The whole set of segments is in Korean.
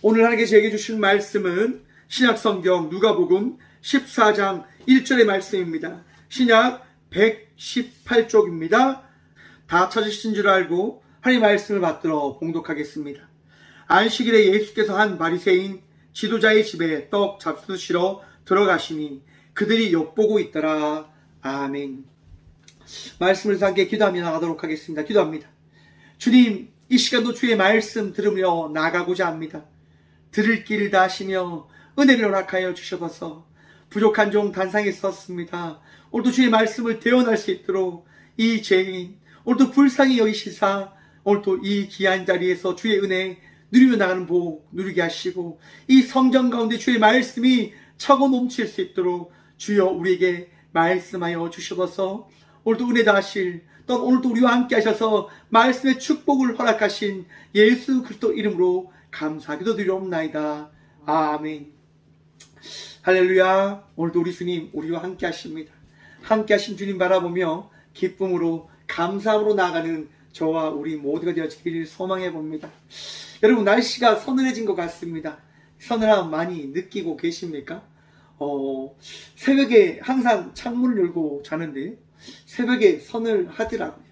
오늘 하나님께 저에게 주신 말씀은 신약성경 누가복음 14장 1절의 말씀입니다. 신약 118쪽입니다. 다 찾으신 줄 알고 하나님의 말씀을 받들어 봉독하겠습니다. 안식일에 예수께서 한 바리새인 지도자의 집에 떡 잡수시러 들어가시니 그들이 엿보고 있더라. 아멘. 말씀을 함께 기도하며 나가도록 하겠습니다. 기도합니다. 주님, 이 시간도 주의 말씀 들으며 나가고자 합니다. 들을 길 다하시며 은혜를 허락하여 주셔서 부족한 종 단상에 섰습니다. 오늘도 주의 말씀을 대언할 수 있도록 이 죄인 오늘도 불쌍히 여기시사 오늘도 이 귀한 자리에서 주의 은혜 누리며 나가는 복 누리게 하시고 이 성전 가운데 주의 말씀이 차고 넘칠 수 있도록 주여 우리에게 말씀하여 주셔서 오늘도 은혜 다하실 또 오늘도 우리와 함께 하셔서 말씀의 축복을 허락하신 예수 그리스도 이름으로 감사기도 드리옵나이다. 아멘. 할렐루야. 오늘도 우리 주님 우리와 함께 하십니다. 함께 하신 주님 바라보며 기쁨으로 감사함으로 나아가는 저와 우리 모두가 되어지기를 소망해 봅니다. 여러분, 날씨가 서늘해진 것 같습니다. 서늘함 많이 느끼고 계십니까? 새벽에 항상 창문을 열고 자는데 새벽에 서늘하더라고요.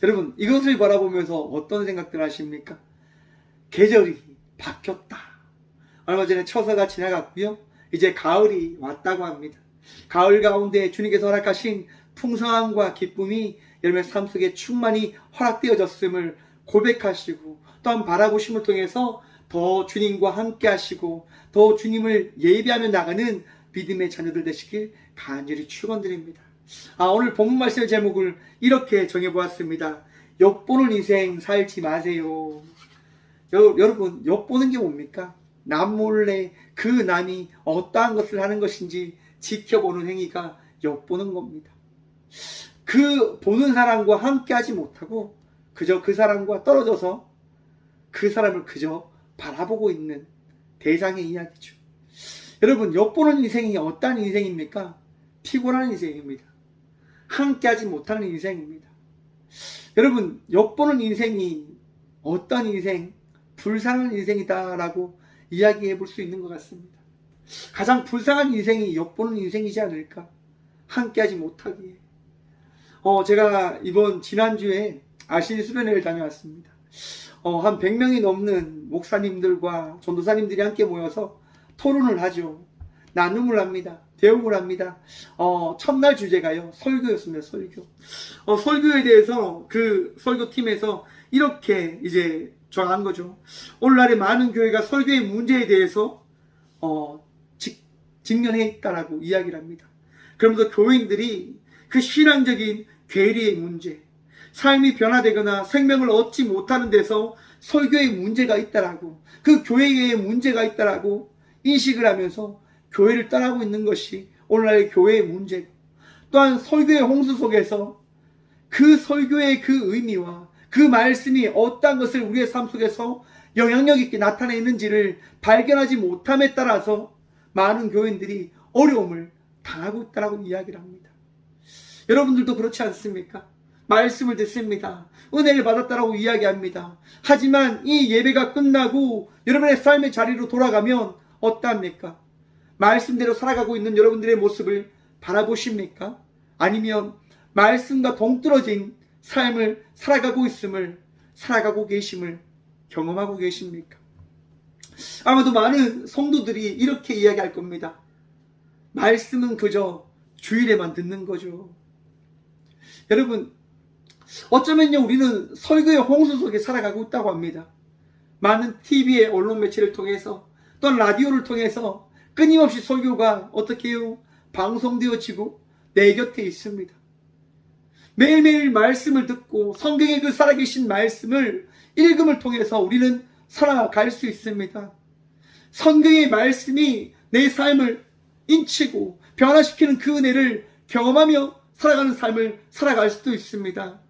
여러분, 이것을 바라보면서 어떤 생각들 하십니까? 계절이 바뀌었다. 얼마 전에 처서가 지나갔고요. 이제 가을이 왔다고 합니다. 가을 가운데 주님께서 허락하신 풍성함과 기쁨이 여러분의 삶 속에 충만히 허락되어졌음을 고백하시고 또한 바라보심을 통해서 더 주님과 함께 하시고 더 주님을 예배하며 나가는 믿음의 자녀들 되시길 간절히 축원드립니다. 오늘 본문 말씀의 제목을 이렇게 정해보았습니다. 엿보는 인생 살지 마세요. 여러분, 엿보는 게 뭡니까? 남몰래 그 남이 어떠한 것을 하는 것인지 지켜보는 행위가 엿보는 겁니다. 그 보는 사람과 함께 하지 못하고 그저 그 사람과 떨어져서 그 사람을 그저 바라보고 있는 대상의 이야기죠. 여러분, 엿보는 인생이 어떠한 인생입니까? 피곤한 인생입니다. 함께 하지 못하는 인생입니다. 여러분, 엿보는 인생이 어떤 인생? 불쌍한 인생이다라고 이야기해 볼 수 있는 것 같습니다. 가장 불쌍한 인생이 엿보는 인생이지 않을까? 함께 하지 못하기에. 제가 지난주에 아신 수련회를 다녀왔습니다. 한 100명이 넘는 목사님들과 전도사님들이 함께 모여서 토론을 하죠. 나눔을 합니다. 대응을 합니다. 첫날 주제가요, 설교였습니다. 설교에 대해서 그 설교팀에서 이렇게 이제 정한 거죠. 오늘날의 많은 교회가 설교의 문제에 대해서 직면해 있다라고 이야기를 합니다. 그러면서 교인들이 그 신앙적인 괴리의 문제, 삶이 변화되거나 생명을 얻지 못하는 데서 설교의 문제가 있다라고, 그 교회의 문제가 있다라고 인식을 하면서 교회를 떠나고 있는 것이 오늘날의 교회의 문제고, 또한 설교의 홍수 속에서 그 설교의 그 의미와 그 말씀이 어떤 것을 우리의 삶 속에서 영향력 있게 나타내는지를 발견하지 못함에 따라서 많은 교인들이 어려움을 당하고 있다고 이야기를 합니다. 여러분들도 그렇지 않습니까? 말씀을 듣습니다. 은혜를 받았다라고 이야기합니다. 하지만 이 예배가 끝나고 여러분의 삶의 자리로 돌아가면 어떠합니까? 말씀대로 살아가고 있는 여러분들의 모습을 바라보십니까? 아니면 말씀과 동떨어진 삶을 살아가고 계심을 경험하고 계십니까? 아마도 많은 성도들이 이렇게 이야기할 겁니다. 말씀은 그저 주일에만 듣는 거죠. 여러분, 어쩌면요, 우리는 설교의 홍수 속에 살아가고 있다고 합니다. 많은 TV의 언론 매체를 통해서 또는 라디오를 통해서 끊임없이 설교가 어떻게 해요? 방송되어지고 내 곁에 있습니다. 매일매일 말씀을 듣고 성경의 그 살아계신 말씀을 읽음을 통해서 우리는 살아갈 수 있습니다. 성경의 말씀이 내 삶을 인치고 변화시키는 그 은혜를 경험하며 살아가는 삶을 살아갈 수도 있습니다.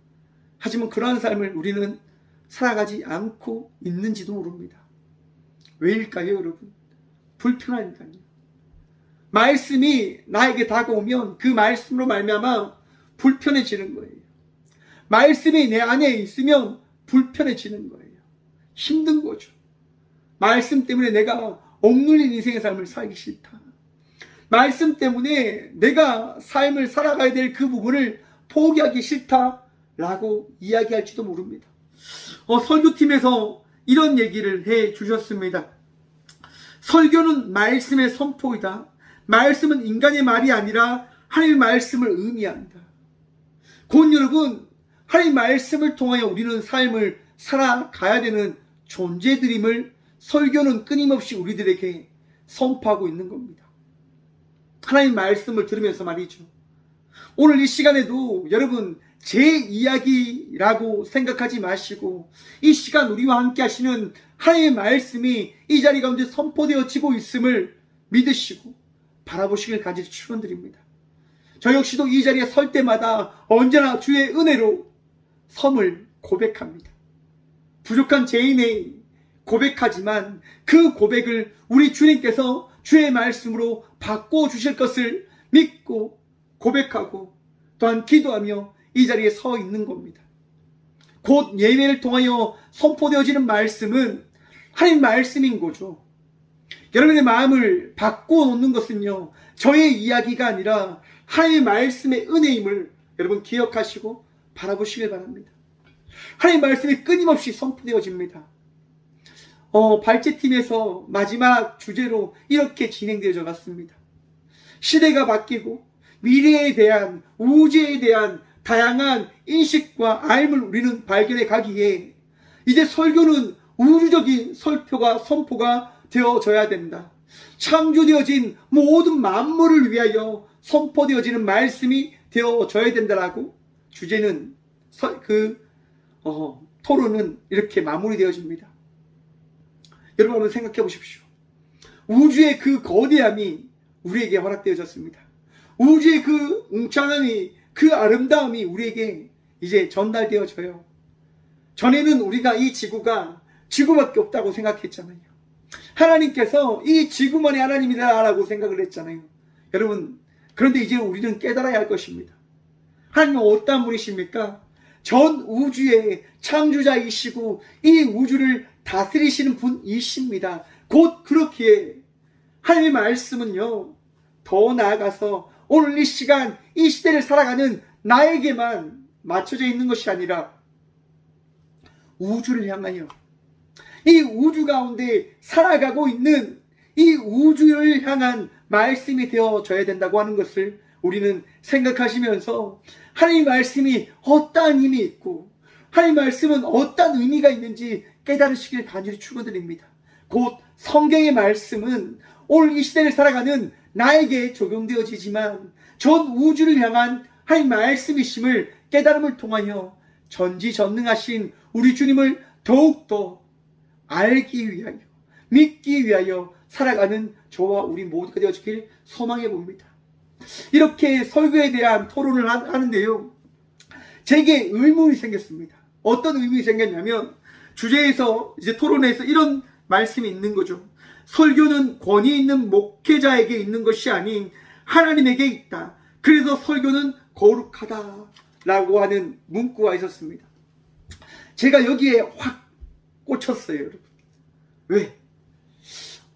하지만 그러한 삶을 우리는 살아가지 않고 있는지도 모릅니다. 왜일까요, 여러분? 불편하니까요. 말씀이 나에게 다가오면 그 말씀으로 말미암아 불편해지는 거예요. 말씀이 내 안에 있으면 불편해지는 거예요. 힘든 거죠. 말씀 때문에 내가 억눌린 인생의 삶을 살기 싫다. 말씀 때문에 내가 삶을 살아가야 될 그 부분을 포기하기 싫다라고 이야기할지도 모릅니다. 설교팀에서 이런 얘기를 해 주셨습니다. 설교는 말씀의 선포이다. 말씀은 인간의 말이 아니라 하나님의 말씀을 의미한다. 곧 여러분, 하나님의 말씀을 통하여 우리는 삶을 살아가야 되는 존재들임을 설교는 끊임없이 우리들에게 선포하고 있는 겁니다. 하나님의 말씀을 들으면서 말이죠. 오늘 이 시간에도 여러분, 제 이야기라고 생각하지 마시고 이 시간 우리와 함께 하시는 하나님의 말씀이 이 자리 가운데 선포되어지고 있음을 믿으시고 바라보시길 간절히 축원드립니다. 저 역시도 이 자리에 설 때마다 언제나 주의 은혜로 섬을 고백합니다. 부족한 죄인의 고백하지만 그 고백을 우리 주님께서 주의 말씀으로 바꿔주실 것을 믿고 고백하고 또한 기도하며 이 자리에 서 있는 겁니다. 곧 예배를 통하여 선포되어지는 말씀은 하나님 말씀인 거죠. 여러분의 마음을 바꿔놓는 것은요, 저의 이야기가 아니라 하나님의 말씀의 은혜임을 여러분 기억하시고 바라보시길 바랍니다. 하나님의 말씀이 끊임없이 선포되어집니다. 발제팀에서 마지막 주제로 이렇게 진행되어져 갔습니다. 시대가 바뀌고 미래에 대한, 우주에 대한 다양한 인식과 알을 우리는 발견해 가기에 이제 설교는 우주적인 선포가 되어져야 된다. 창조되어진 모든 만물을 위하여 선포되어지는 말씀이 되어져야 된다라고 주제는 토론은 이렇게 마무리되어집니다. 여러분 한번 생각해 보십시오. 우주의 그 거대함이 우리에게 허락되어졌습니다. 우주의 그 웅장함이, 그 아름다움이 우리에게 이제 전달되어져요. 전에는 우리가 이 지구가 지구밖에 없다고 생각했잖아요. 하나님께서 이 지구만이 하나님이다라고 생각을 했잖아요. 여러분, 그런데 이제 우리는 깨달아야 할 것입니다. 하나님은 어떤 분이십니까? 전 우주의 창조자이시고 이 우주를 다스리시는 분이십니다. 곧 그렇기에 하나님의 말씀은요, 더 나아가서 오늘 이 시간, 이 시대를 살아가는 나에게만 맞춰져 있는 것이 아니라 우주를 향하여, 이 우주 가운데 살아가고 있는 이 우주를 향한 말씀이 되어져야 된다고 하는 것을 우리는 생각하시면서 하나님의 말씀이 어떠한 힘이 있고 하나님의 말씀은 어떠한 의미가 있는지 깨달으시길 간절히 축원드립니다. 곧 성경의 말씀은 오늘 이 시대를 살아가는 나에게 적용되어지지만 전 우주를 향한 하나님의 말씀이심을 깨달음을 통하여 전지전능하신 우리 주님을 더욱더 알기 위하여, 믿기 위하여 살아가는 저와 우리 모두가 되어지길 소망해 봅니다. 이렇게 설교에 대한 토론을 하는데요, 제게 의문이 생겼습니다. 어떤 의문이 생겼냐면, 주제에서 이제 토론에서 이런 말씀이 있는 거죠. 설교는 권위 있는 목회자에게 있는 것이 아닌 하나님에게 있다. 그래서 설교는 거룩하다 라고 하는 문구가 있었습니다. 제가 여기에 확 꽂혔어요, 여러분. 왜?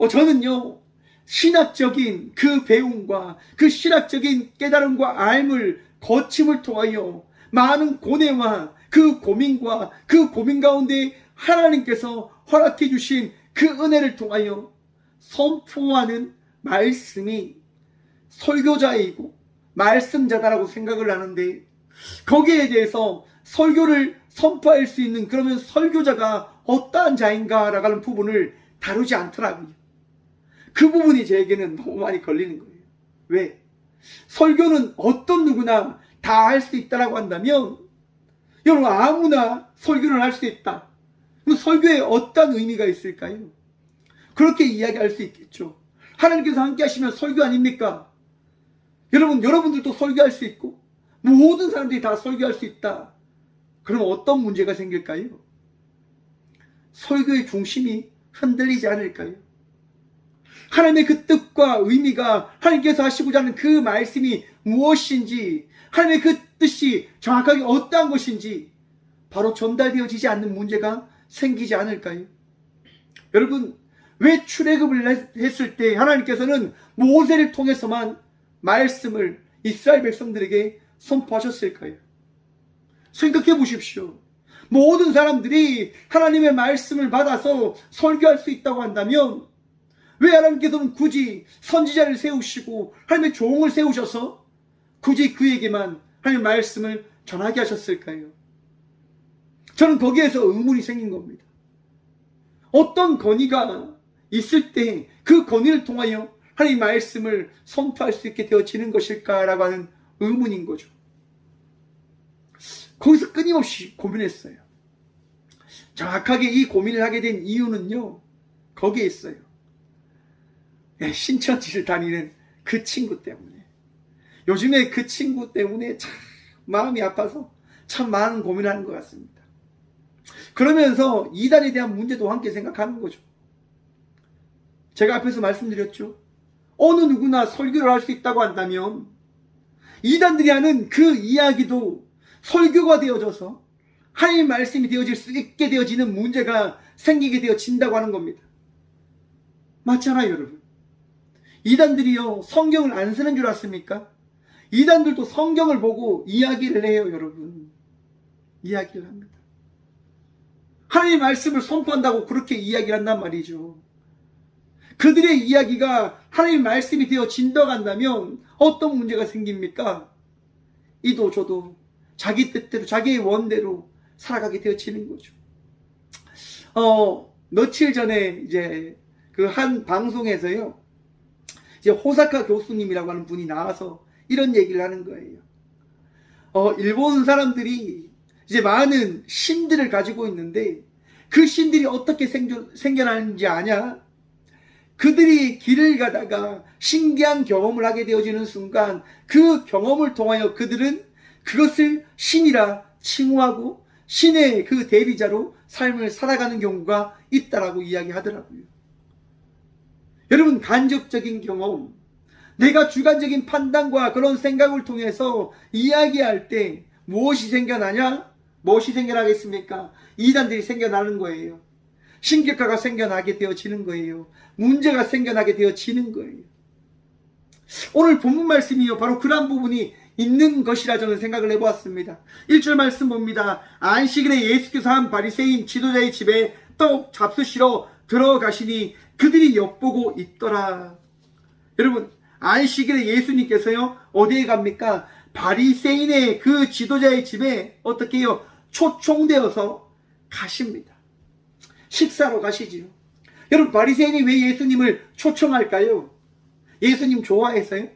저는요, 신학적인 그 배움과 그 신학적인 깨달음과 알을 거침을 통하여 많은 고뇌와 그 고민과 그 고민 가운데 하나님께서 허락해 주신 그 은혜를 통하여 선포하는 말씀이 설교자이고 말씀자다라고 생각을 하는데, 거기에 대해서 설교를 선포할 수 있는, 그러면 설교자가 어떠한 자인가라고 하는 부분을 다루지 않더라고요. 그 부분이 저에게는 너무 많이 걸리는 거예요. 왜? 설교는 어떤 누구나 다 할 수 있다라고 한다면, 여러분 아무나 설교를 할 수 있다. 그럼 설교에 어떤 의미가 있을까요? 그렇게 이야기할 수 있겠죠. 하나님께서 함께 하시면 설교 아닙니까? 여러분들도 설교할 수 있고 모든 사람들이 다 설교할 수 있다. 그럼 어떤 문제가 생길까요? 설교의 중심이 흔들리지 않을까요? 하나님의 그 뜻과 의미가, 하나님께서 하시고자 하는 그 말씀이 무엇인지, 하나님의 그 뜻이 정확하게 어떠한 것인지 바로 전달되어지지 않는 문제가 생기지 않을까요? 여러분, 왜 출애굽을 했을 때 하나님께서는 모세를 통해서만 말씀을 이스라엘 백성들에게 선포하셨을까요? 생각해 보십시오. 모든 사람들이 하나님의 말씀을 받아서 설교할 수 있다고 한다면 왜 하나님께서는 굳이 선지자를 세우시고 하나님의 종을 세우셔서 굳이 그에게만 하나님의 말씀을 전하게 하셨을까요? 저는 거기에서 의문이 생긴 겁니다. 어떤 권위가 있을 때 그 권위를 통하여 하나님의 말씀을 선포할 수 있게 되어지는 것일까라고 하는 의문인 거죠. 거기서 끊임없이 고민했어요. 정확하게 이 고민을 하게 된 이유는요, 거기에 있어요. 신천지를 다니는 그 친구 때문에. 요즘에 그 친구 때문에 참 마음이 아파서 참 많은 고민을 하는 것 같습니다. 그러면서 이단에 대한 문제도 함께 생각하는 거죠. 제가 앞에서 말씀드렸죠. 어느 누구나 설교를 할 수 있다고 한다면 이단들이 하는 그 이야기도 설교가 되어져서 하나님의 말씀이 되어질 수 있게 되어지는 문제가 생기게 되어진다고 하는 겁니다. 맞잖아요, 여러분. 이단들이요, 성경을 안 쓰는 줄 아십니까? 이단들도 성경을 보고 이야기를 해요, 여러분. 이야기를 합니다. 하나님의 말씀을 선포한다고 그렇게 이야기를 한단 말이죠. 그들의 이야기가 하나님의 말씀이 되어 진덕한다면 어떤 문제가 생깁니까? 이도 저도 자기 뜻대로 자기의 원대로 살아가게 되어지는 거죠. 며칠 전에 이제 그 한 방송에서요, 이제 호사카 교수님이라고 하는 분이 나와서 이런 얘기를 하는 거예요. 일본 사람들이 이제 많은 신들을 가지고 있는데 그 신들이 어떻게 생겨나는지 아냐? 그들이 길을 가다가 신기한 경험을 하게 되어지는 순간 그 경험을 통하여 그들은 그것을 신이라 칭호하고 신의 그 대리자로 삶을 살아가는 경우가 있다라고 이야기하더라고요. 여러분, 간접적인 경험, 내가 주관적인 판단과 그런 생각을 통해서 이야기할 때 무엇이 생겨나냐? 무엇이 생겨나겠습니까? 이단들이 생겨나는 거예요. 신격화가 생겨나게 되어지는 거예요. 문제가 생겨나게 되어지는 거예요. 오늘 본문 말씀이요, 바로 그런 부분이 있는 것이라 저는 생각을 해보았습니다. 1절 말씀 봅니다. 안식일에 예수께서 한 바리새인 지도자의 집에 떡 잡수시러 들어가시니 그들이 엿보고 있더라. 여러분, 안식일에 예수님께서요, 어디에 갑니까? 바리새인의 그 지도자의 집에 어떻게 해요? 초청되어서 가십니다. 식사로 가시지요. 여러분, 바리새인이 왜 예수님을 초청할까요? 예수님 좋아했어요?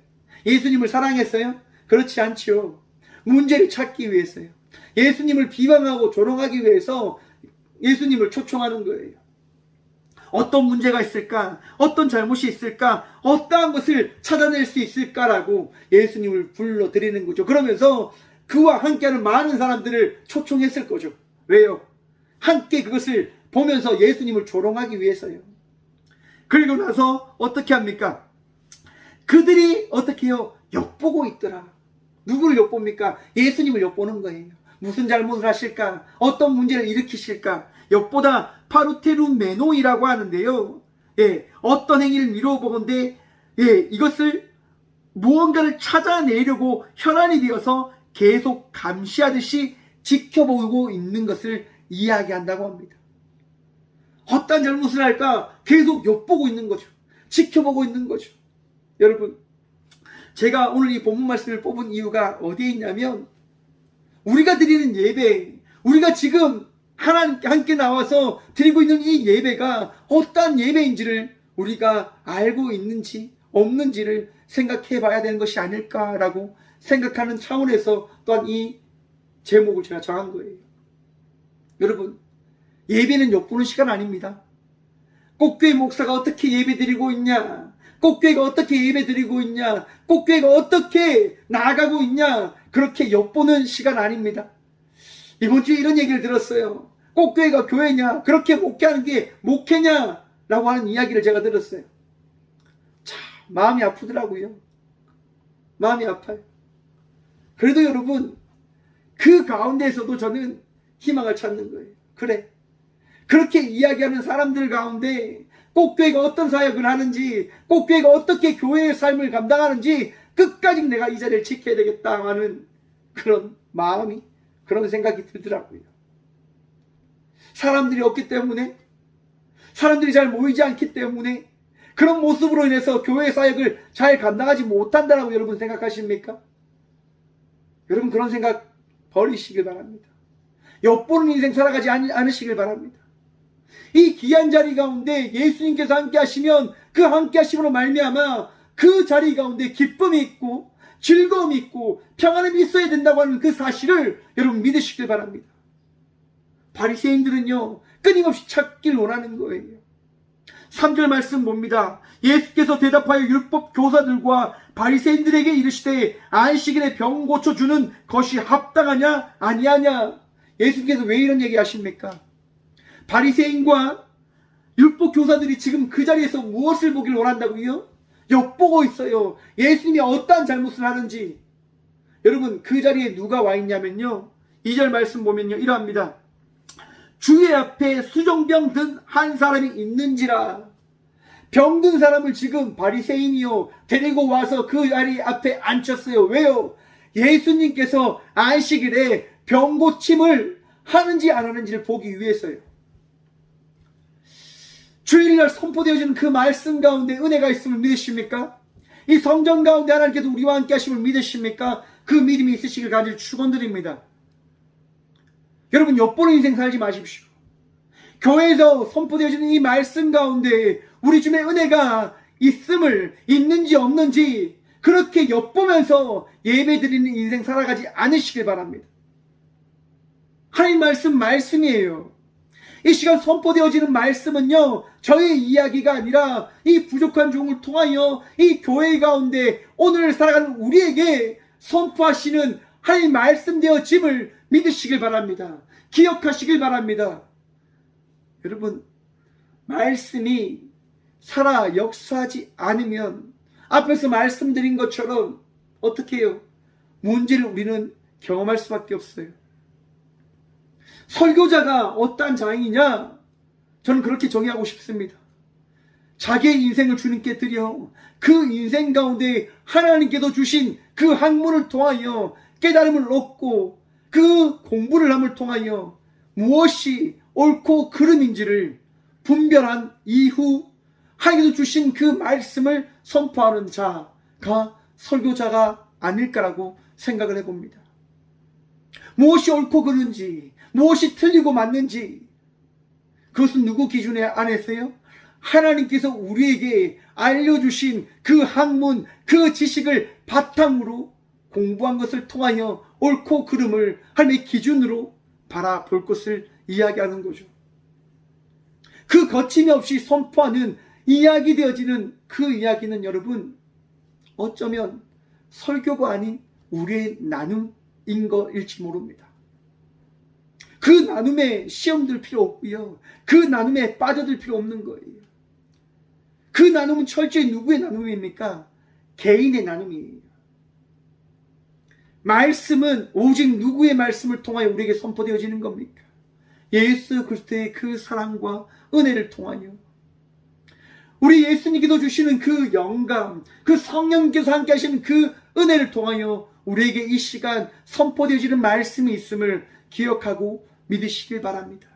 예수님을 사랑했어요? 그렇지 않지요. 문제를 찾기 위해서요. 예수님을 비방하고 조롱하기 위해서 예수님을 초청하는 거예요. 어떤 문제가 있을까? 어떤 잘못이 있을까? 어떠한 것을 찾아낼 수 있을까라고 예수님을 불러드리는 거죠. 그러면서 그와 함께하는 많은 사람들을 초청했을 거죠. 왜요? 함께 그것을 보면서 예수님을 조롱하기 위해서요. 그리고 나서 어떻게 합니까? 그들이 어떻게 해요? 엿보고 있더라. 누구를 엿봅니까? 예수님을 엿보는 거예요. 무슨 잘못을 하실까? 어떤 문제를 일으키실까? 엿보다 파루테루메노이라고 하는데요. 어떤 행위를 미뤄보건대 이것을 무언가를 찾아내려고 혈안이 되어서 계속 감시하듯이 지켜보고 있는 것을 이야기한다고 합니다. 어떤 잘못을 할까? 계속 엿보고 있는 거죠. 지켜보고 있는 거죠. 여러분, 제가 오늘 이 본문 말씀을 뽑은 이유가 어디에 있냐면, 우리가 드리는 예배, 우리가 지금 하나님께 함께 나와서 드리고 있는 이 예배가 어떠한 예배인지를 우리가 알고 있는지 없는지를 생각해 봐야 되는 것이 아닐까라고 생각하는 차원에서 또한 이 제목을 제가 정한 거예요. 여러분, 예배는 엿보는 시간 아닙니다. 꽃교회 목사가 어떻게 예배 드리고 있냐, 꽃교회가 어떻게 예배 드리고 있냐, 꽃교회가 어떻게 나아가고 있냐, 그렇게 엿보는 시간 아닙니다. 이번 주에 이런 얘기를 들었어요. 꽃교회가 교회냐, 그렇게 목회하는 게 목회냐 라고 하는 이야기를 제가 들었어요. 참 마음이 아프더라고요. 마음이 아파요. 그래도 여러분, 그 가운데에서도 저는 희망을 찾는 거예요. 그래, 그렇게 이야기하는 사람들 가운데 꼭 교회가 어떤 사역을 하는지, 꼭 교회가 어떻게 교회의 삶을 감당하는지 끝까지 내가 이 자리를 지켜야 되겠다 하는 그런 마음이, 그런 생각이 들더라고요. 사람들이 없기 때문에, 사람들이 잘 모이지 않기 때문에 그런 모습으로 인해서 교회 사역을 잘 감당하지 못한다라고 여러분 생각하십니까? 여러분 그런 생각 버리시길 바랍니다. 엿보는 인생 살아가지 않으시길 바랍니다. 이 귀한 자리 가운데 예수님께서 함께 하시면 그 함께 하심으로 말미암아 그 자리 가운데 기쁨이 있고 즐거움이 있고 평안함이 있어야 된다고 하는 그 사실을 여러분 믿으시길 바랍니다. 바리새인들은요 끊임없이 찾길 원하는 거예요. 3절 말씀 봅니다. 예수께서 대답하여 율법 교사들과 바리새인들에게 이르시되 안식일에 병 고쳐주는 것이 합당하냐 아니하냐. 예수께서 왜 이런 얘기 하십니까? 바리새인과 율법 교사들이 지금 그 자리에서 무엇을 보길 원한다고요? 엿보고 있어요. 예수님이 어떠한 잘못을 하는지. 여러분 그 자리에 누가 와 있냐면요 2절 말씀 보면요 이러합니다. 주의 앞에 수정병 든 한 사람이 있는지라. 병든 사람을 지금 바리새인이요 데리고 와서 그 자리 앞에 앉혔어요. 왜요? 예수님께서 안식일에 병 고침을 하는지 안 하는지를 보기 위해서요. 주일날 선포되어지는 그 말씀 가운데 은혜가 있음을 믿으십니까? 이 성전 가운데 하나님께서 우리와 함께 하심을 믿으십니까? 그 믿음이 있으시길 간절히 축원드립니다. 여러분 엿보는 인생 살지 마십시오. 교회에서 선포되어지는 이 말씀 가운데 우리 주님의 은혜가 있는지 없는지 그렇게 엿보면서 예배드리는 인생 살아가지 않으시길 바랍니다. 하나님 말씀이에요. 이 시간 선포되어지는 말씀은요 저의 이야기가 아니라 이 부족한 종을 통하여 이 교회 가운데 오늘 살아가는 우리에게 선포하시는 하나님 말씀되어짐을 믿으시길 바랍니다. 기억하시길 바랍니다. 여러분 말씀이 살아 역사하지 않으면 앞에서 말씀드린 것처럼 어떻게 해요? 문제를 우리는 경험할 수밖에 없어요. 설교자가 어떠한 자이냐? 저는 그렇게 정의하고 싶습니다. 자기의 인생을 주님께 드려 그 인생 가운데 하나님께서 주신 그 학문을 통하여 깨달음을 얻고 그 공부를 함을 통하여 무엇이 옳고 그름인지를 분별한 이후 하나님께서 주신 그 말씀을 선포하는 자가 설교자가 아닐까라고 생각을 해봅니다. 무엇이 옳고 그른지, 무엇이 틀리고 맞는지 그것은 누구 기준에 안에서요? 하나님께서 우리에게 알려주신 그 학문, 그 지식을 바탕으로 공부한 것을 통하여 옳고 그름을 하나님의 기준으로 바라볼 것을 이야기하는 거죠. 그 거침이 없이 선포하는 이야기 되어지는 그 이야기는 여러분 어쩌면 설교가 아닌 우리의 나눔인 것일지 모릅니다. 그 나눔에 시험들 필요 없고요. 그 나눔에 빠져들 필요 없는 거예요. 그 나눔은 철저히 누구의 나눔입니까? 개인의 나눔이에요. 말씀은 오직 누구의 말씀을 통하여 우리에게 선포되어지는 겁니까? 예수 그리스도의 그 사랑과 은혜를 통하여 우리 예수님께서 주시는 그 영감, 그 성령께서 함께 하시는 그 은혜를 통하여 우리에게 이 시간 선포되어지는 말씀이 있음을 기억하고 믿으시길 바랍니다.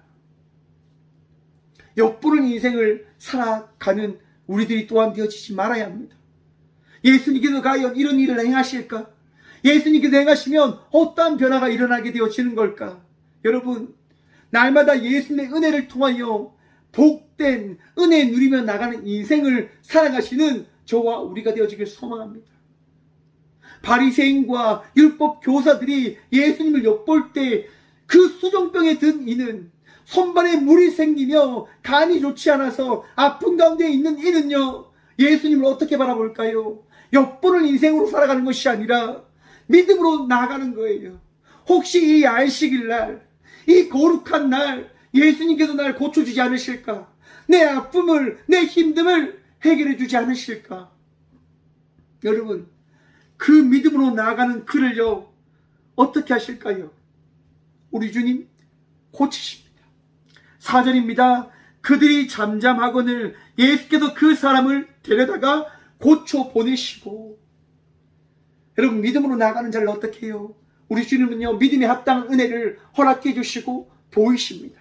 엿보는 인생을 살아가는 우리들이 또한 되어지지 말아야 합니다. 예수님께서 과연 이런 일을 행하실까? 예수님께서 행하시면 어떠한 변화가 일어나게 되어지는 걸까? 여러분 날마다 예수님의 은혜를 통하여 복된 은혜 누리며 나가는 인생을 살아가시는 저와 우리가 되어지길 소망합니다. 바리새인과 율법 교사들이 예수님을 엿볼 때 그 수종병에 든 이는 손발에 물이 생기며 간이 좋지 않아서 아픈 가운데 있는 이는요 예수님을 어떻게 바라볼까요? 엿보는 인생으로 살아가는 것이 아니라 믿음으로 나아가는 거예요. 혹시 이 안식일 날, 이 거룩한 날 예수님께서 날 고쳐주지 않으실까? 내 아픔을, 내 힘듦을 해결해 주지 않으실까? 여러분 그 믿음으로 나아가는 그를요 어떻게 하실까요? 우리 주님 고치십니다. 4절입니다. 그들이 잠잠하거늘 예수께서 그 사람을 데려다가 고쳐 보내시고, 여러분 믿음으로 나가는 자를 어떻게 해요? 우리 주님은요 믿음에 합당한 은혜를 허락해 주시고 보이십니다.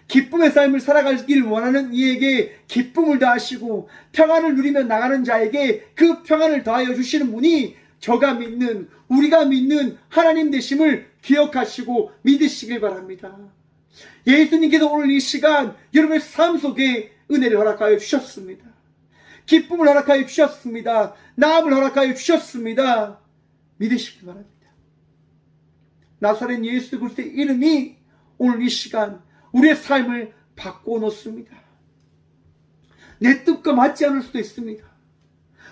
기쁨의 삶을 살아가길 원하는 이에게 기쁨을 더하시고 평안을 누리며 나가는 자에게 그 평안을 더하여 주시는 분이 저가 믿는, 우리가 믿는 하나님 되심을 기억하시고 믿으시길 바랍니다. 예수님께서 오늘 이 시간 여러분의 삶 속에 은혜를 허락하여 주셨습니다. 기쁨을 허락하여 주셨습니다. 나음을 허락하여 주셨습니다. 믿으시길 바랍니다. 나사렛 예수 그리스도의 이름이 오늘 이 시간 우리의 삶을 바꾸어 놓습니다. 내 뜻과 맞지 않을 수도 있습니다.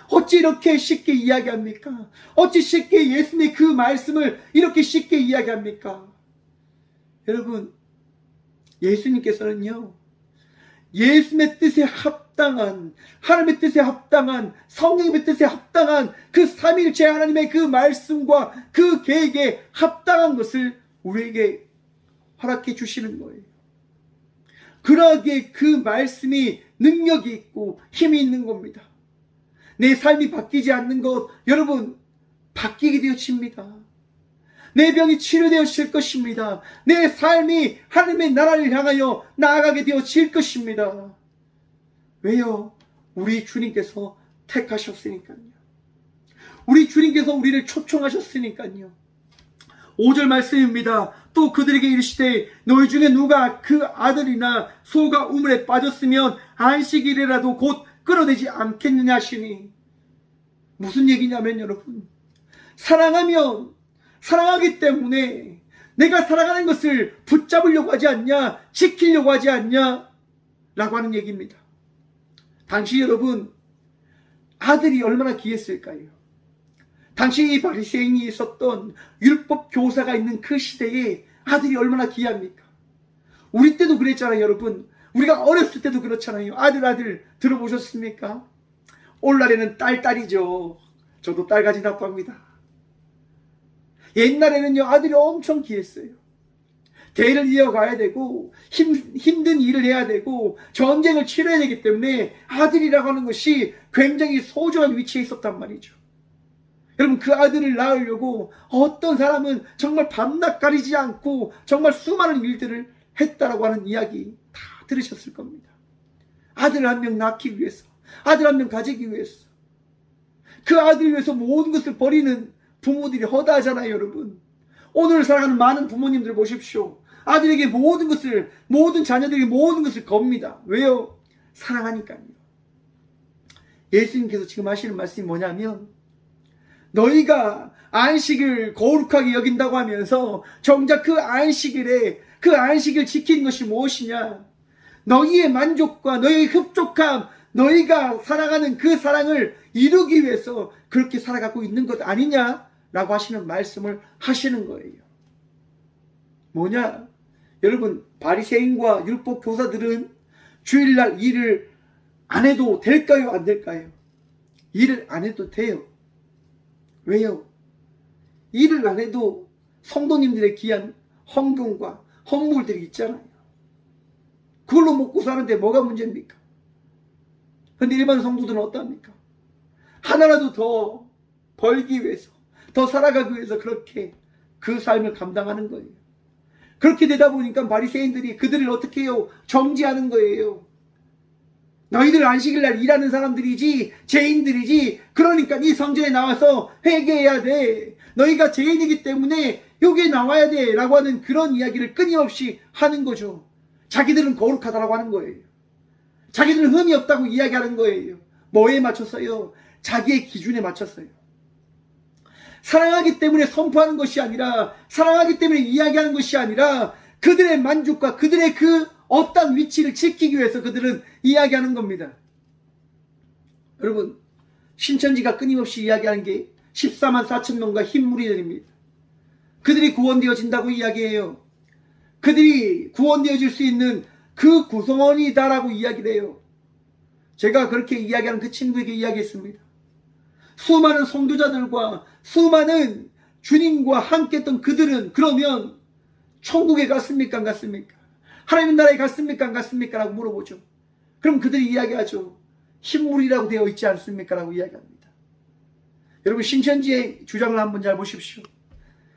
어찌 이렇게 쉽게 이야기합니까? 어찌 쉽게 예수님의 그 말씀을 이렇게 쉽게 이야기합니까? 여러분, 예수님께서는요 예수님의 뜻에 합당한, 하나님의 뜻에 합당한, 성령님의 뜻에 합당한 그 삼위일체 하나님의 그 말씀과 그 계획에 합당한 것을 우리에게 허락해 주시는 거예요. 그러기에 그 말씀이 능력이 있고 힘이 있는 겁니다. 내 삶이 바뀌지 않는 것, 여러분 바뀌게 되어집니다. 내 병이 치료되어질 것입니다. 내 삶이 하나님의 나라를 향하여 나아가게 되어질 것입니다. 왜요? 우리 주님께서 택하셨으니까요. 우리 주님께서 우리를 초청하셨으니까요. 5절 말씀입니다. 또 그들에게 이르시되 너희 중에 누가 그 아들이나 소가 우물에 빠졌으면 안식일이라도 곧 끌어내지 않겠느냐 하시니, 무슨 얘기냐면 여러분, 사랑하기 때문에 내가 사랑하는 것을 붙잡으려고 하지 않냐, 지키려고 하지 않냐 라고 하는 얘기입니다. 당시 여러분 아들이 얼마나 귀했을까요? 당시 이 바리새인이 있었던 율법 교사가 있는 그 시대에 아들이 얼마나 귀합니까? 우리 때도 그랬잖아요 여러분. 우리가 어렸을 때도 그렇잖아요. 아들 들어보셨습니까? 오늘날에는 딸이죠. 저도 딸 가진 아빠입니다. 옛날에는요 아들이 엄청 귀했어요. 대를 이어가야 되고 힘든 일을 해야 되고 전쟁을 치러야 되기 때문에 아들이라고 하는 것이 굉장히 소중한 위치에 있었단 말이죠. 여러분, 그 아들을 낳으려고 어떤 사람은 정말 밤낮 가리지 않고 정말 수많은 일들을 했다라고 하는 이야기 다 들으셨을 겁니다. 아들 한 명 낳기 위해서, 아들 한 명 가지기 위해서, 그 아들 위해서 모든 것을 버리는 부모들이 허다하잖아요 여러분. 오늘 살아가는 많은 부모님들 보십시오. 아들에게 모든 자녀들에게 모든 것을 겁니다. 왜요? 사랑하니까요. 예수님께서 지금 하시는 말씀이 뭐냐면, 너희가 안식을 거룩하게 여긴다고 하면서 정작 그 안식을 지키는 것이 무엇이냐? 너희의 만족과 너희의 흡족함, 너희가 살아가는 그 사랑을 이루기 위해서 그렇게 살아가고 있는 것 아니냐라고 하시는 말씀을 하시는 거예요. 뭐냐? 여러분, 바리새인과 율법 교사들은 주일날 일을 안 해도 될까요? 안 될까요? 일을 안 해도 돼요. 왜요? 일을 안 해도 성도님들의 귀한 헌금과 헌물들이 있잖아요. 그걸로 먹고 사는데 뭐가 문제입니까? 근데 일반 성도들은 어떻습니까? 하나라도 더 벌기 위해서, 더 살아가기 위해서 그렇게 그 삶을 감당하는 거예요. 그렇게 되다 보니까 바리새인들이 그들을 어떻게 해요? 정죄하는 거예요. 너희들 안식일날 일하는 사람들이지 죄인들이지, 그러니까 이 성전에 나와서 회개해야 돼, 너희가 죄인이기 때문에 여기에 나와야 돼 라고 하는 그런 이야기를 끊임없이 하는 거죠. 자기들은 거룩하다라고 하는 거예요. 자기들은 흠이 없다고 이야기하는 거예요. 뭐에 맞춰서요? 자기의 기준에 맞췄어요. 사랑하기 때문에 선포하는 것이 아니라, 사랑하기 때문에 이야기하는 것이 아니라, 그들의 만족과 그들의 그 어떤 위치를 지키기 위해서 그들은 이야기하는 겁니다. 여러분, 신천지가 끊임없이 이야기하는 게 14만 4천 명과 흰무리들입니다. 그들이 구원되어진다고 이야기해요. 그들이 구원되어질 수 있는 그 구성원이다라고 이야기를 해요. 제가 그렇게 이야기하는 그 친구에게 이야기했습니다. 수많은 성도자들과 수많은 주님과 함께 했던 그들은 그러면 천국에 갔습니까? 안 갔습니까? 하나님 나라에 갔습니까? 안 갔습니까? 라고 물어보죠. 그럼 그들이 이야기하죠. 흰물이라고 되어 있지 않습니까? 라고 이야기합니다. 여러분, 신천지의 주장을 한번 잘 보십시오.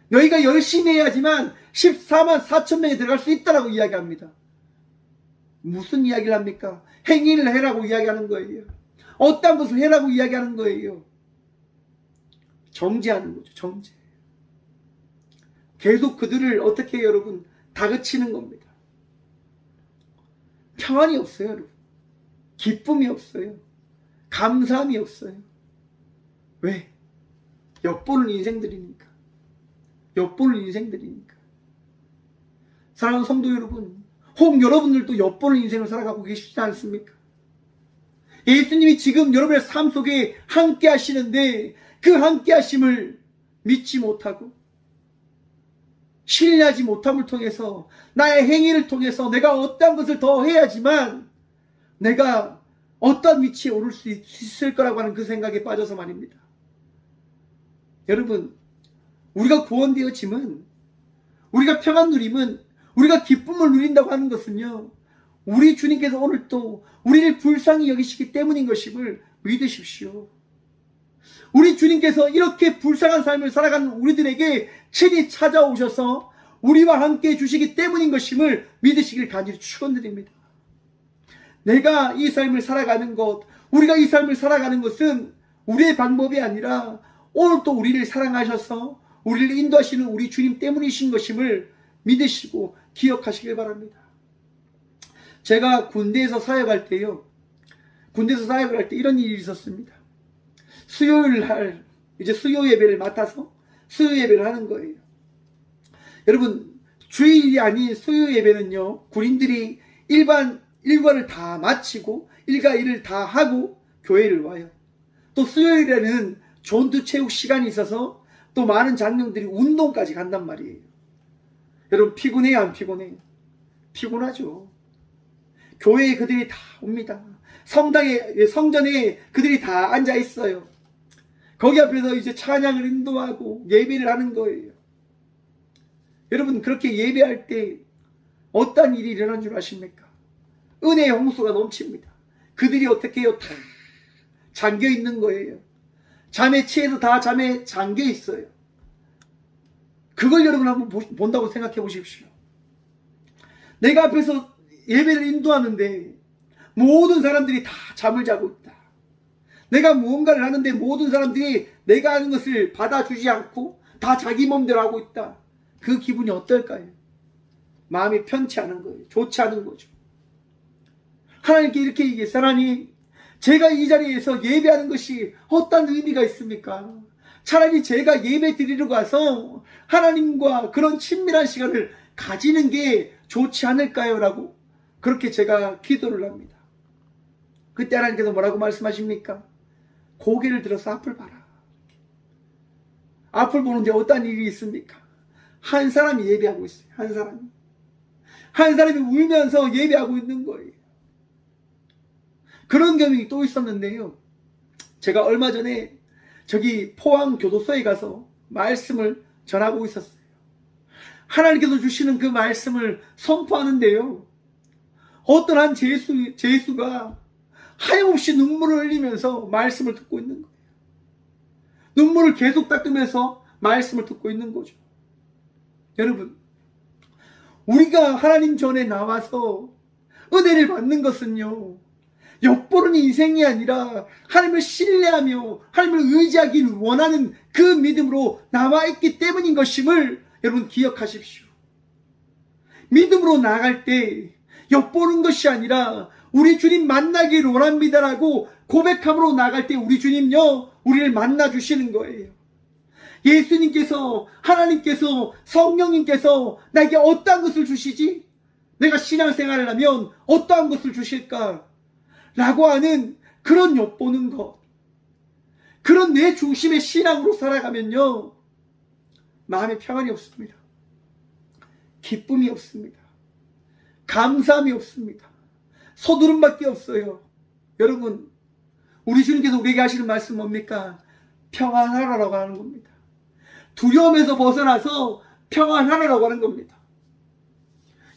너희가 열심히 해야지만 14만 4천 명이 들어갈 수 있다라고 이야기합니다. 무슨 이야기를 합니까? 행위를 해라고 이야기하는 거예요. 어떤 것을 해라고 이야기하는 거예요. 정죄하는 거죠. 정죄. 계속 그들을 어떻게 해요, 여러분? 다그치는 겁니다. 평안이 없어요, 여러분. 기쁨이 없어요. 감사함이 없어요. 왜? 엿보는 인생들이니까. 엿보는 인생들이니까. 사랑하는 성도 여러분, 혹 여러분들도 엿보는 인생을 살아가고 계시지 않습니까? 예수님이 지금 여러분의 삶 속에 함께 하시는데 그 함께 하심을 믿지 못하고 신뢰하지 못함을 통해서 나의 행위를 통해서 내가 어떤 것을 더 해야지만 내가 어떤 위치에 오를 수 있을 거라고 하는 그 생각에 빠져서 말입니다. 여러분, 우리가 구원되어짐은, 우리가 평안 누림은, 우리가 기쁨을 누린다고 하는 것은요, 우리 주님께서 오늘 또 우리를 불쌍히 여기시기 때문인 것임을 믿으십시오. 우리 주님께서 이렇게 불쌍한 삶을 살아가는 우리들에게 친히 찾아오셔서 우리와 함께 해주시기 때문인 것임을 믿으시길 간절히 축원드립니다. 내가 이 삶을 살아가는 것, 우리가 이 삶을 살아가는 것은 우리의 방법이 아니라 오늘 또 우리를 사랑하셔서 우리를 인도하시는 우리 주님 때문이신 것임을 믿으시고 기억하시길 바랍니다. 제가 군대에서 사역할 때요, 군대에서 사역을 할 때 이런 일이 있었습니다. 수요일 날 이제 수요 예배를 맡아서 수요 예배를 하는 거예요. 여러분, 주일이 아닌 수요 예배는요, 군인들이 일과를 다 마치고 일과 일을 다 하고 교회를 와요. 또 수요일에는 전투 체육 시간이 있어서 또 많은 장병들이 운동까지 간단 말이에요. 여러분, 피곤해요, 안 피곤해요? 피곤하죠. 교회에 그들이 다 옵니다. 성전에 그들이 다 앉아 있어요. 거기 앞에서 이제 찬양을 인도하고 예배를 하는 거예요. 여러분, 그렇게 예배할 때 어떤 일이 일어난 줄 아십니까? 은혜의 홍수가 넘칩니다. 그들이 어떻게 해요? 다 잠겨 있는 거예요. 잠에 취해서 다 잠에 잠겨 있어요. 그걸 여러분 한번 본다고 생각해 보십시오. 내가 앞에서 예배를 인도하는데 모든 사람들이 다 잠을 자고 있다. 내가 무언가를 하는데 모든 사람들이 내가 하는 것을 받아주지 않고 다 자기 몸대로 하고 있다. 그 기분이 어떨까요? 마음이 편치 않은 거예요. 좋지 않은 거죠. 하나님께 이렇게 얘기했어요. 하나님, 제가 이 자리에서 예배하는 것이 어떤 의미가 있습니까? 차라리 제가 예배 드리러 가서 하나님과 그런 친밀한 시간을 가지는 게 좋지 않을까요? 라고 그렇게 제가 기도를 합니다. 그때 하나님께서 뭐라고 말씀하십니까? 고개를 들어서 앞을 봐라. 앞을 보는데 어떤 일이 있습니까? 한 사람이 예배하고 있어요. 한 사람이 울면서 예배하고 있는 거예요. 그런 경험이 또 있었는데요. 제가 얼마 전에 저기 포항 교도소에 가서 말씀을 전하고 있었어요. 하나님께서 주시는 그 말씀을 선포하는데요. 어떤 한 제수가 하염없이 눈물을 흘리면서 말씀을 듣고 있는 거예요. 눈물을 계속 닦으면서 말씀을 듣고 있는 거죠. 여러분, 우리가 하나님 전에 나와서 은혜를 받는 것은요, 엿보는 인생이 아니라 하나님을 신뢰하며 하나님을 의지하길 원하는 그 믿음으로 나와 있기 때문인 것임을 여러분 기억하십시오. 믿음으로 나아갈 때 엿보는 것이 아니라 우리 주님 만나길 원합니다라고 고백함으로 나아갈 때 우리 주님요, 우리를 만나주시는 거예요. 예수님께서, 하나님께서, 성령님께서 나에게 어떠한 것을 주시지? 내가 신앙생활을 하면 어떠한 것을 주실까? 라고 하는 그런 엿보는 것, 그런 내 중심의 신앙으로 살아가면요, 마음에 평안이 없습니다. 기쁨이 없습니다. 감사함이 없습니다. 서두름밖에 없어요. 여러분, 우리 주님께서 우리에게 하시는 말씀 뭡니까? 평안하라라고 하는 겁니다. 두려움에서 벗어나서 평안하라라고 하는 겁니다.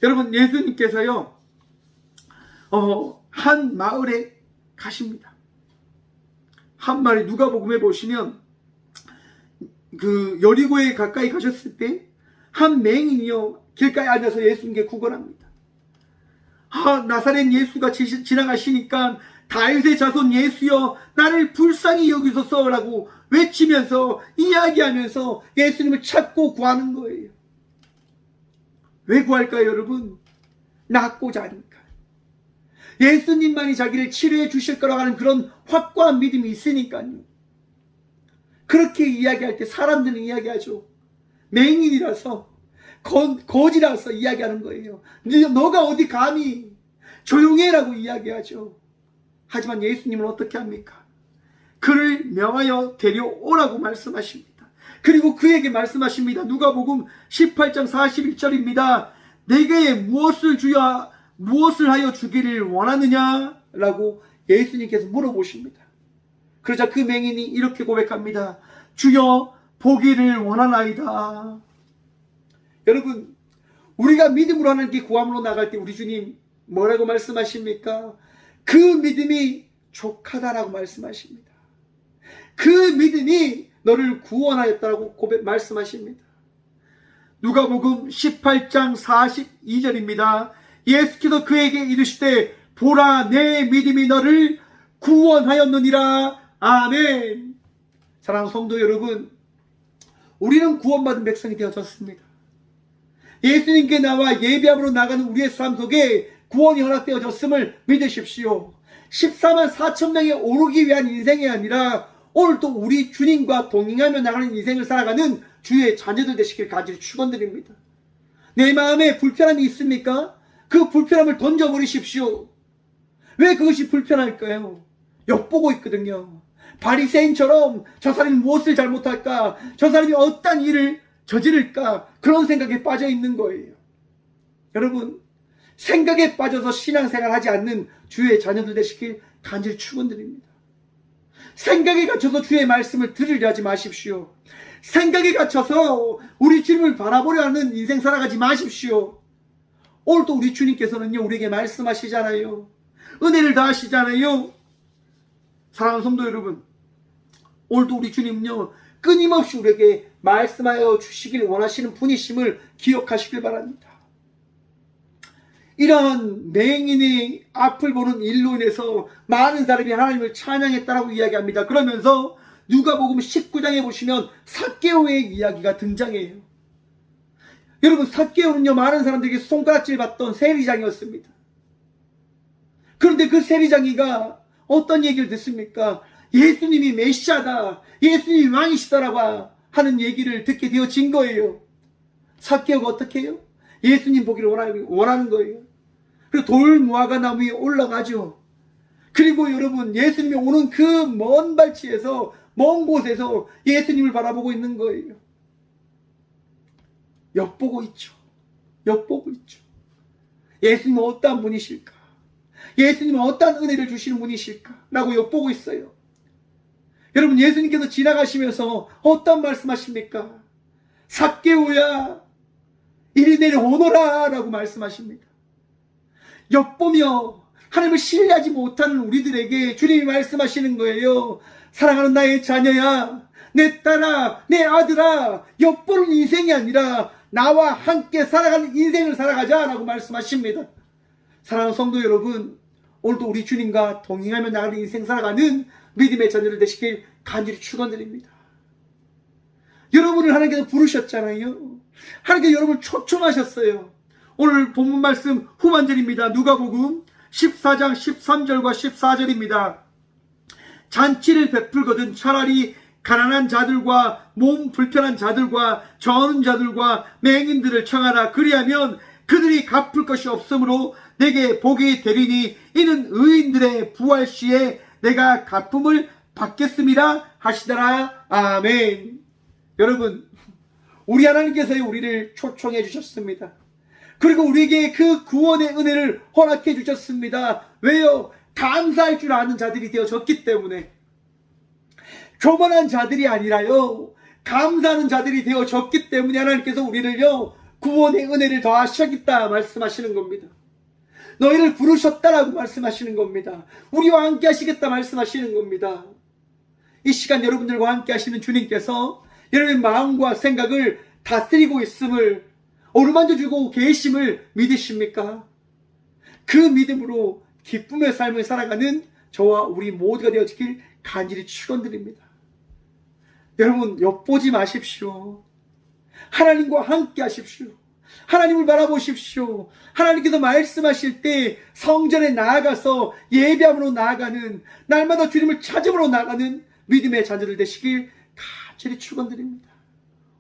여러분, 예수님께서요, 한 마을에 가십니다. 한 마을에 누가복음에 보시면 그 여리고에 가까이 가셨을 때 한 맹인이요 길가에 앉아서 예수님께 구걸합니다. 나사렛 예수가 지나가시니까 다윗의 자손 예수여 나를 불쌍히 여기소서라고 외치면서 이야기하면서 예수님을 찾고 구하는 거예요. 왜 구할까요, 여러분? 낫고자 하니까. 예수님만이 자기를 치료해 주실 거라고 하는 그런 확고한 믿음이 있으니까요. 그렇게 이야기할 때 사람들은 이야기하죠. 맹인이라서 거지라서 이야기하는 거예요. 너가 어디 감히 조용해라고 이야기하죠. 하지만 예수님은 어떻게 합니까? 그를 명하여 데려오라고 말씀하십니다. 그리고 그에게 말씀하십니다. 누가복음 18장 41절입니다. 내게 무엇을 하여 주기를 원하느냐? 라고 예수님께서 물어보십니다. 그러자 그 맹인이 이렇게 고백합니다. 주여 보기를 원하나이다. 여러분, 우리가 믿음으로 하나님께 구함으로 나갈 때 우리 주님 뭐라고 말씀하십니까? 그 믿음이 족하다라고 말씀하십니다. 그 믿음이 너를 구원하였다라고 말씀하십니다. 누가복음 18장 42절입니다. 예수께서 그에게 이르시되 보라 내 믿음이 너를 구원하였느니라. 아멘. 사랑하는 성도 여러분, 우리는 구원받은 백성이 되어졌습니다. 예수님께 나와 예배함으로 나가는 우리의 삶 속에 구원이 허락되어졌음을 믿으십시오. 14만 4천 명에 오르기 위한 인생이 아니라 오늘도 우리 주님과 동행하며 나가는 인생을 살아가는 주의 자녀들 되시길 간절히 축원드립니다. 내 마음에 불편함이 있습니까? 그 불편함을 던져버리십시오. 왜 그것이 불편할까요? 엿보고 있거든요. 바리새인처럼 저 사람이 무엇을 잘못할까? 저 사람이 어떤 일을 저지를까? 그런 생각에 빠져 있는 거예요. 여러분, 생각에 빠져서 신앙생활 하지 않는 주의 자녀들 되시길 간절히 축원드립니다. 생각에 갇혀서 주의 말씀을 들으려 하지 마십시오. 생각에 갇혀서 우리 주님을 바라보려 하는 인생 살아가지 마십시오. 오늘도 우리 주님께서는요, 우리에게 말씀하시잖아요. 은혜를 다하시잖아요. 사랑하는 성도 여러분, 오늘도 우리 주님은요, 끊임없이 우리에게 말씀하여 주시길 원하시는 분이심을 기억하시길 바랍니다. 이러한 맹인의 앞을 보는 일로 인해서 많은 사람이 하나님을 찬양했다라고 이야기합니다. 그러면서 누가복음 19장에 보시면 삭개오의 이야기가 등장해요. 여러분, 삭개오는요, 많은 사람들에게 손가락질 받던 세리장이었습니다. 그런데 그 세리장이가 어떤 얘기를 듣습니까? 예수님이 메시아다, 예수님이 왕이시다라고 하는 얘기를 듣게 되어진 거예요. 삭개오가 어떻게 해요? 예수님 보기를 원하는 거예요. 그리고 돌무화과 나무 위에 올라가죠. 그리고 여러분, 예수님이 오는 그 먼 발치에서, 먼 곳에서 예수님을 바라보고 있는 거예요. 엿보고 있죠. 엿보고 있죠. 예수님은 어떠한 분이실까? 예수님은 어떠한 은혜를 주시는 분이실까? 라고 엿보고 있어요. 여러분, 예수님께서 지나가시면서 어떤 말씀하십니까? 삭개오야, 이리 내려오너라 라고 말씀하십니다. 엿보며 하나님을 신뢰하지 못하는 우리들에게 주님이 말씀하시는 거예요. 사랑하는 나의 자녀야, 내 딸아, 내 아들아, 엿보는 인생이 아니라 나와 함께 살아가는 인생을 살아가자 라고 말씀하십니다. 사랑하는 성도 여러분, 오늘도 우리 주님과 동행하며 나가는 인생 살아가는 믿음의 자녀들 되시길 간절히 축원드립니다. 여러분을 하나님께서 부르셨잖아요. 하나님께서 여러분을 초청하셨어요. 오늘 본문 말씀 후반절입니다. 누가복음 14장 13절과 14절입니다. 잔치를 베풀거든 차라리 가난한 자들과 몸 불편한 자들과 저는 자들과 맹인들을 청하라. 그리하면 그들이 갚을 것이 없으므로 내게 복이 되리니 이는 의인들의 부활 시에 내가 갚음을 받겠습니다 하시더라. 아멘. 여러분, 우리 하나님께서 우리를 초청해 주셨습니다. 그리고 우리에게 그 구원의 은혜를 허락해 주셨습니다. 왜요? 감사할 줄 아는 자들이 되어졌기 때문에. 교만한 자들이 아니라요, 감사하는 자들이 되어졌기 때문에 하나님께서 우리를요, 구원의 은혜를 더하시겠다 말씀하시는 겁니다. 너희를 부르셨다라고 말씀하시는 겁니다. 우리와 함께 하시겠다 말씀하시는 겁니다. 이 시간 여러분들과 함께 하시는 주님께서 여러분의 마음과 생각을 다스리고 있음을, 어루만져 주고 계심을 믿으십니까? 그 믿음으로 기쁨의 삶을 살아가는 저와 우리 모두가 되어지길 간절히 축원드립니다. 여러분, 엿보지 마십시오. 하나님과 함께 하십시오. 하나님을 바라보십시오. 하나님께서 말씀하실 때 성전에 나아가서 예배함으로 나아가는, 날마다 주님을 찾음으로 나아가는 믿음의 자녀들 되시길 간절히 축원드립니다.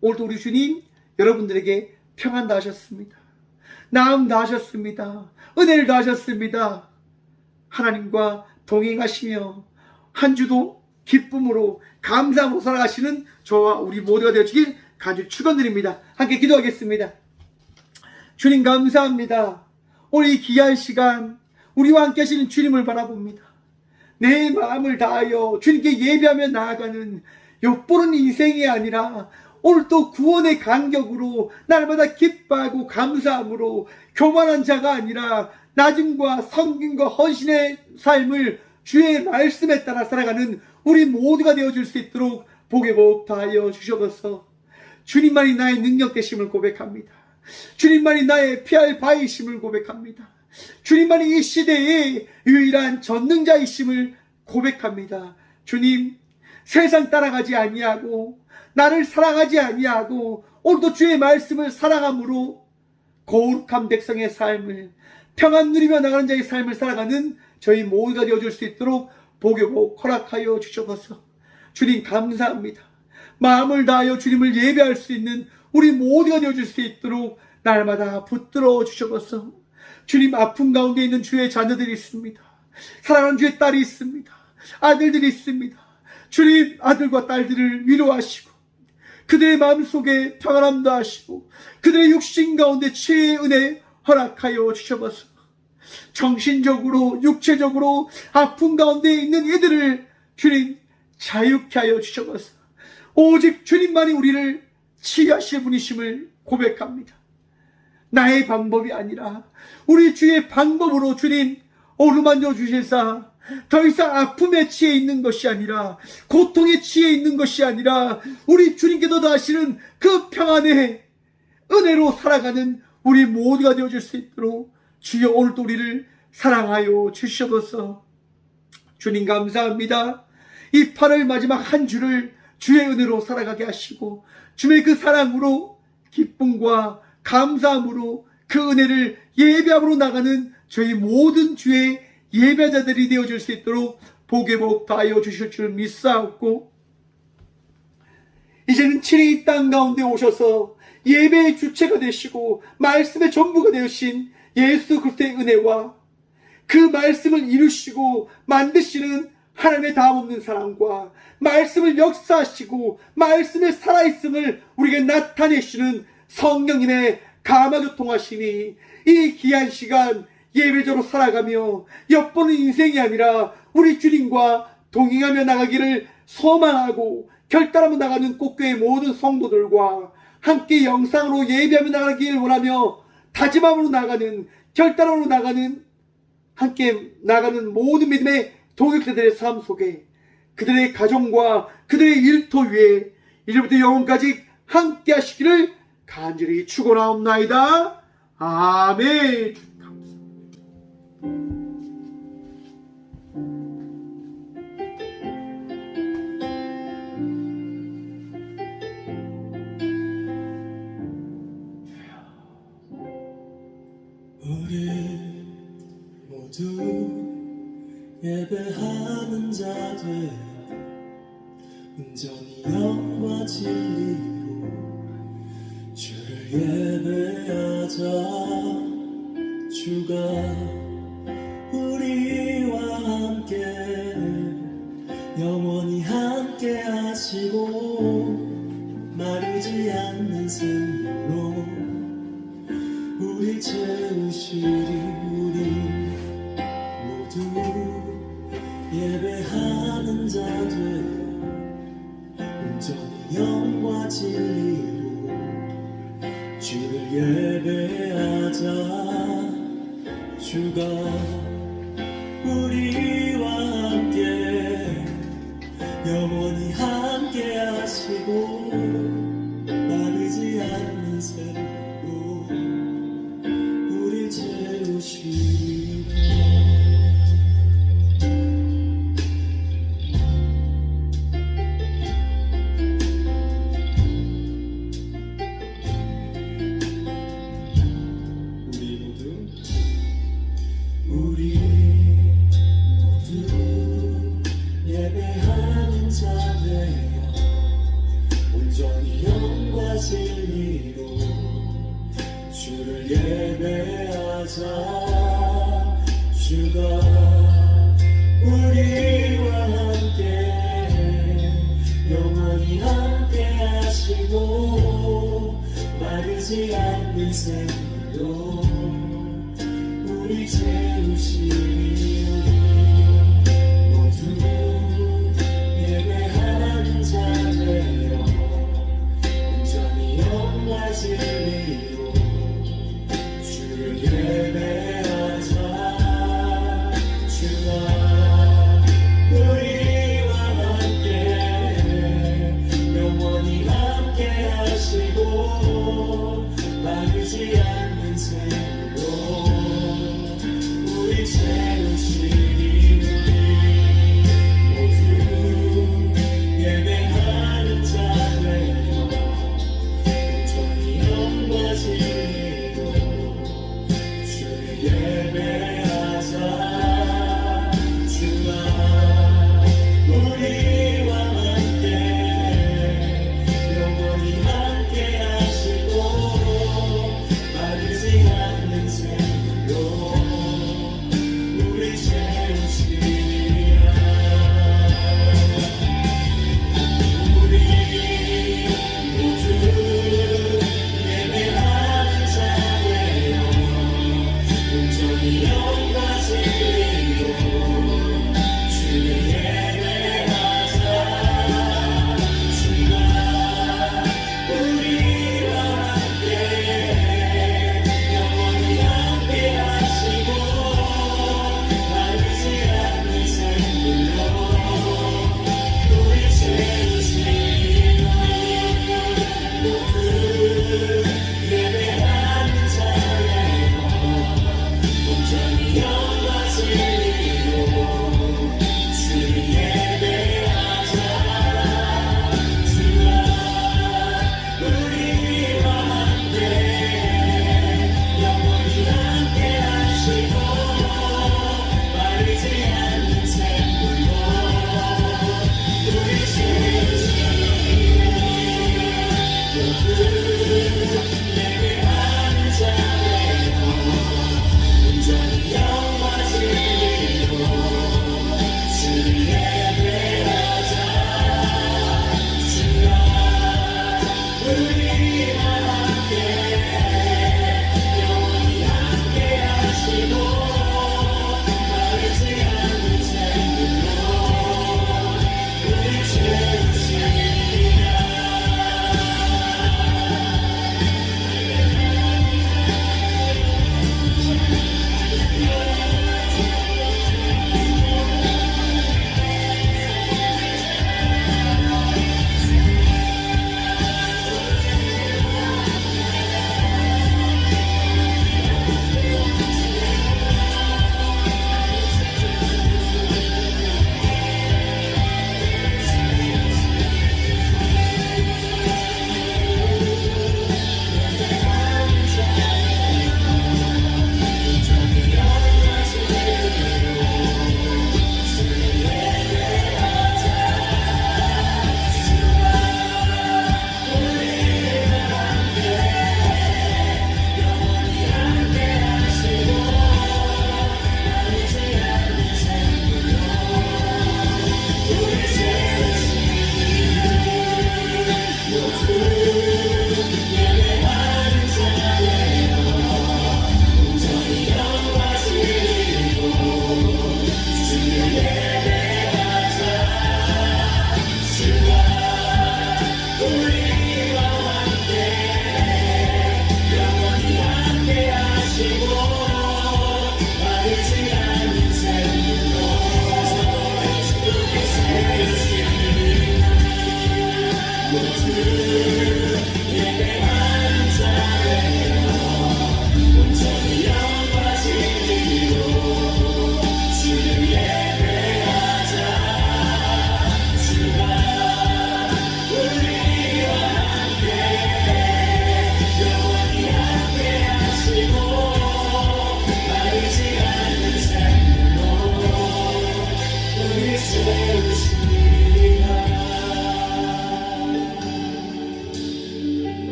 오늘도 우리 주님 여러분들에게 평안 다하셨습니다. 나음 다하셨습니다. 은혜를 다하셨습니다. 하나님과 동행하시며 한 주도 기쁨으로 감사함으로 살아가시는 저와 우리 모두가 되어주길 간절히 축원드립니다. 함께 기도하겠습니다. 주님 감사합니다. 오늘 이 귀한 시간 우리와 함께 하시는 주님을 바라봅니다. 내 마음을 다하여 주님께 예배하며 나아가는 엿보는 인생이 아니라 오늘 또 구원의 간격으로 날마다 기뻐하고 감사함으로 교만한 자가 아니라 나짐과 섬김과 헌신의 삶을 주의 말씀에 따라 살아가는 우리 모두가 되어줄 수 있도록 복의 복 다하여 주셔서 주님만이 나의 능력 되심을 고백합니다. 주님만이 나의 피할 바이심을 고백합니다. 주님만이 이 시대의 유일한 전능자이심을 고백합니다. 주님, 세상 따라가지 아니하고 나를 사랑하지 아니하고 오늘도 주의 말씀을 사랑함으로 거룩한 백성의 삶을, 평안 누리며 나가는 자의 삶을 살아가는 저희 모두가 되어줄 수 있도록 복의 복 허락하여 주셔서 주님 감사합니다. 마음을 다하여 주님을 예배할 수 있는 우리 모두가 되어줄 수 있도록 날마다 붙들어 주셔서 주님, 아픔 가운데 있는 주의 자녀들이 있습니다. 사랑하는 주의 딸이 있습니다. 아들들이 있습니다. 주님, 아들과 딸들을 위로하시고 그들의 마음속에 평안함도 하시고 그들의 육신 가운데 치유의 은혜 허락하여 주셔서 정신적으로 육체적으로 아픔 가운데 있는 이들을 주님 자유케 하여 주셔서 오직 주님만이 우리를 치유하실 분이심을 고백합니다. 나의 방법이 아니라 우리 주의 방법으로 주님 어루만져 주실사 더 이상 아픔에 치에 있는 것이 아니라 고통에 치에 있는 것이 아니라 우리 주님께서 더하시는 그 평안의 은혜로 살아가는 우리 모두가 되어줄 수 있도록 주여 오늘도 우리를 사랑하여 주셔서 주님 감사합니다. 이 8월 마지막 한 주를 주의 은혜로 살아가게 하시고 주의 그 사랑으로 기쁨과 감사함으로 그 은혜를 예배함으로 나가는 저희 모든 주의 예배자들이 되어줄 수 있도록 복의 복 다하여 주실 줄 믿사옵고 이제는 친히 이 땅 가운데 오셔서 예배의 주체가 되시고 말씀의 전부가 되신 예수 그리스도의 은혜와 그 말씀을 이루시고 만드시는 하나님의 다함없는 사랑과 말씀을 역사하시고 말씀의 살아있음을 우리에게 나타내시는 성령님의 감화교통하심이 이 귀한 시간 예배자로 살아가며 엿보는 인생이 아니라 우리 주님과 동행하며 나가기를 소망하고 결단하며 나가는 꽃교회 모든 성도들과 함께 영상으로 예배하며 나가기를 원하며 다짐함으로 나가는, 결단함으로 나가는, 함께 나가는 모든 믿음의 동역자들의 삶 속에 그들의 가정과 그들의 일터 위에 이제부터 영원까지 함께 하시기를 간절히 축원하옵나이다. 아멘. 우리 모두 예배하는 자들 온전히 영과 진리로 주를 예배하자. 주가 우리와 함께 영원히 함께 하시고 마르지 않는 샘물로 우리 채우시리. 우리 모두 예배하는 자들 온전히 영과 진리로 주를 예배하자. 주가 우리와 함께 영원히 함께 하시고 마르지 않는 샘으로 우릴 채우시리라. 우리 모두 예배하는 자 되어 온전히 영과 진리로 주를 예배하자. 주가 우리와 함께 영원히 함께 하시고 마르지 않는 샘